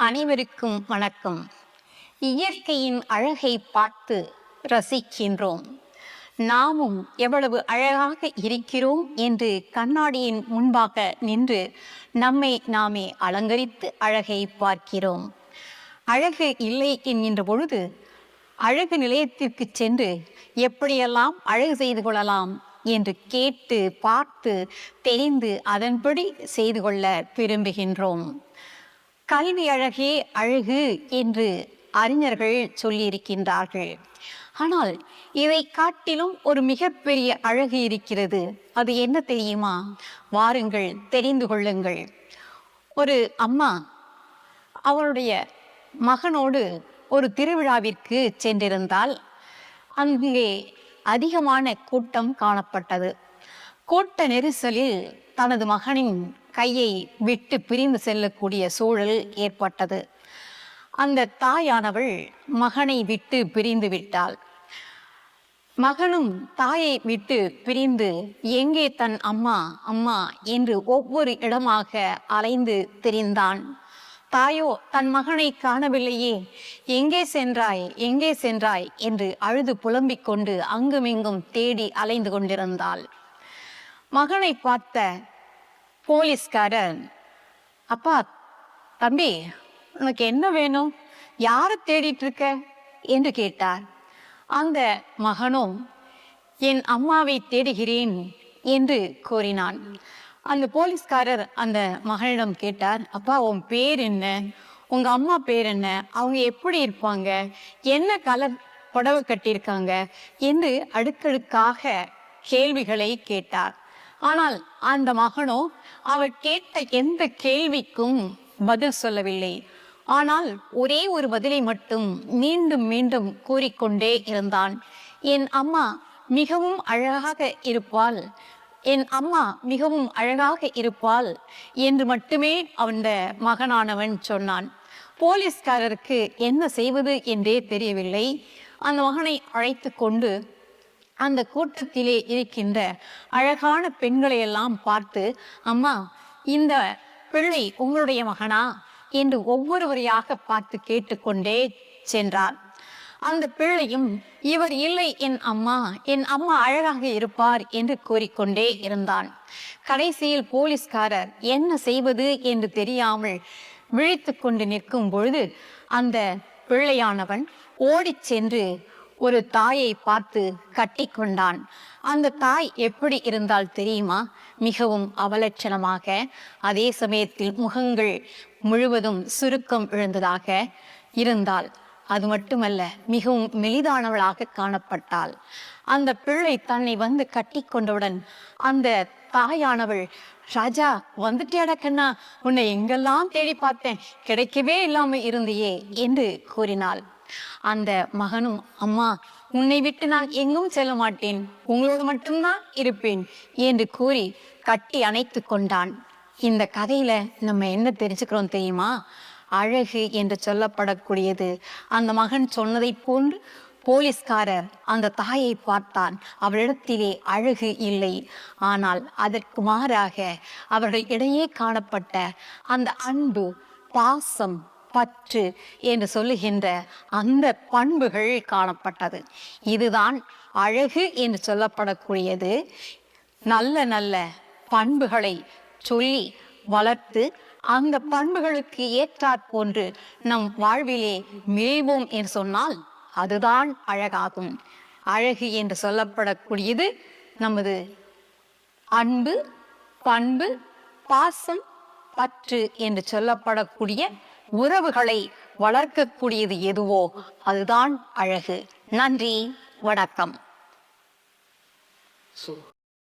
அனைவருக்கும் வணக்கம். இயற்கையின் அழகை பார்த்து ரசிக்கின்றோம். நாமும் எவ்வளவு அழகாக இருக்கிறோம் என்று கண்ணாடியின் முன்பாக நின்று நம்மை நாமே அலங்கரித்து அழகை பார்க்கிறோம். அழகு இல்லை என்கின்ற பொழுது அழகு நிலையத்திற்கு சென்று எப்படியெல்லாம் அழகு செய்து கொள்ளலாம் என்று கேட்டு பார்த்து தெரிந்து அதன்படி செய்து கொள்ள விரும்புகின்றோம். கல்வி அழகே அழகு என்று அறிஞர்கள் சொல்லியிருக்கின்றார்கள். ஆனால் இதை காட்டிலும் ஒரு மிகப்பெரிய அழகு இருக்கிறது. அது என்ன தெரியுமா? வாருங்கள், தெரிந்து கொள்ளுங்கள். ஒரு அம்மா அவளுடைய மகனோடு ஒரு திருவிழாவிற்கு சென்றிருந்தால் அங்கே அதிகமான கூட்டம் காணப்பட்டது. கூட்ட நெரிசலில் தனது மகனின் கையை விட்டு பிரிந்து செல்லக்கூடிய சூழல் ஏற்பட்டது. அந்த தாயானவள் மகனை விட்டு பிரிந்து விட்டாள். மகனும் தாயை விட்டு பிரிந்து எங்கே தன் அம்மா அம்மா என்று ஒவ்வொரு இடமாக அலைந்து திரிந்தான். தாயோ தன் மகனை காணவில்லையே, எங்கே சென்றாய் எங்கே சென்றாய் என்று அழுது புலம்பிக் கொண்டு அங்குமிங்கும் தேடி அலைந்து கொண்டிருந்தாள். மகனை பார்த்த போலீஸ்காரர், அப்பா, தம்பி, உனக்கு என்ன வேணும், யாரை தேடிட்டு இருக்க என்று கேட்டார். அந்த மகனும் என் அம்மாவை தேடுகிறேன் என்று கூறினான். அந்த போலீஸ்காரர் அந்த மகனிடம் கேட்டார், அப்பா, உன் பேர் என்ன, உங்க அம்மா பேர் என்ன, அவங்க எப்படி இருப்பாங்க, என்ன கலர் புடவை கட்டியிருக்காங்க என்று அடுக்கடுக்காக கேள்விகளை கேட்டார். ஆனால் அந்த மகனோ அவர் கேட்ட எந்த கேள்விக்கும் பதில் சொல்லவில்லை. ஆனால் ஒரே ஒரு பதிலை மட்டும் மீண்டும் மீண்டும் கூறிக்கொண்டே இருந்தான். என் அம்மா மிகவும் அழகாக இருப்பாள், என் அம்மா மிகவும் அழகாக இருப்பாள் என்று மட்டுமே அந்த மகனானவன் சொன்னான். போலீஸ்காரருக்கு என்ன செய்வது என்றே தெரியவில்லை. அந்த மகனை அழைத்து கொண்டு அந்த கூட்டத்திலே இருக்கின்ற அழகான பெண்களை எல்லாம் பார்த்து, அம்மா, இந்த பிள்ளை உங்களுடைய மகனா என்று ஒவ்வொருவரையாக பார்த்து கேட்டுக்கொண்டே சென்றார். அந்த பிள்ளையும் இவர் இல்லை என் அம்மா, என் அம்மா அழகாக இருப்பார் என்று கூறிக்கொண்டே இருந்தான். கடைசியில் போலீஸ்காரர் என்ன செய்வது என்று தெரியாமல் விழித்து கொண்டு நிற்கும் பொழுது அந்த பிள்ளையானவன் ஓடிச் சென்று ஒரு தாயை பார்த்து கட்டி கொண்டான். அந்த தாய் எப்படி இருந்தால் தெரியுமா? மிகவும் அவலட்சணமாக, அதே சமயத்தில் முகங்கள் முழுவதும் சுருக்கம் விழுந்ததாக இருந்தாள். அது மட்டுமல்ல, மிகவும் மெலிதானவளாக காணப்பட்டாள். அந்த பிள்ளை தன்னை வந்து கட்டி கொண்டவுடன் அந்த தாயானவள், ராஜா, வந்துட்டேடா கண்ணா, உன்னை எங்கெல்லாம் தேடி பார்த்தேன், கிடைக்கவே இல்லாம இருந்தியே என்று கூறினாள். அந்த மகனும், அம்மா, உன்னை விட்டு நான் எங்கும் செல்ல மாட்டேன், உங்களோடு மட்டும்தான் இருப்பேன் என்று கூறி கட்டி அணைத்து கொண்டான். இந்த கதையில நம்ம என்ன தெரிஞ்சுக்கிறோம் தெரியுமா? அழகு என்று சொல்லப்படக்கூடியது அந்த மகன் சொன்னதை போன்று போலீஸ்காரர் அந்த தாயை பார்த்தான். அவளிடத்திலே அழகு இல்லை. ஆனால் அதற்கு மாறாக அவர்கள் இடையே காணப்பட்ட அந்த அன்பு, பாசம், பற்று என்று சொல்லுகின்ற அந்த பண்புகள் காணப்பட்டது. இதுதான் அழகு என்று சொல்லப்படக்கூடியது. நல்ல நல்ல பண்புகளை சொல்லி வளர்த்து அந்த பண்புகளுக்கு ஏற்றாற் போன்று நம் வாழ்விலே மேவோம் என்று சொன்னால் அதுதான் அழகாகும். அழகு என்று சொல்லப்படக்கூடியது நமது அன்பு, பண்பு, பாசம், பற்று என்று சொல்லப்படக்கூடிய உறவுகளை வளர்க்கக்கூடியது எதுவோ அதுதான் அழகு. நன்றி, வணக்கம்.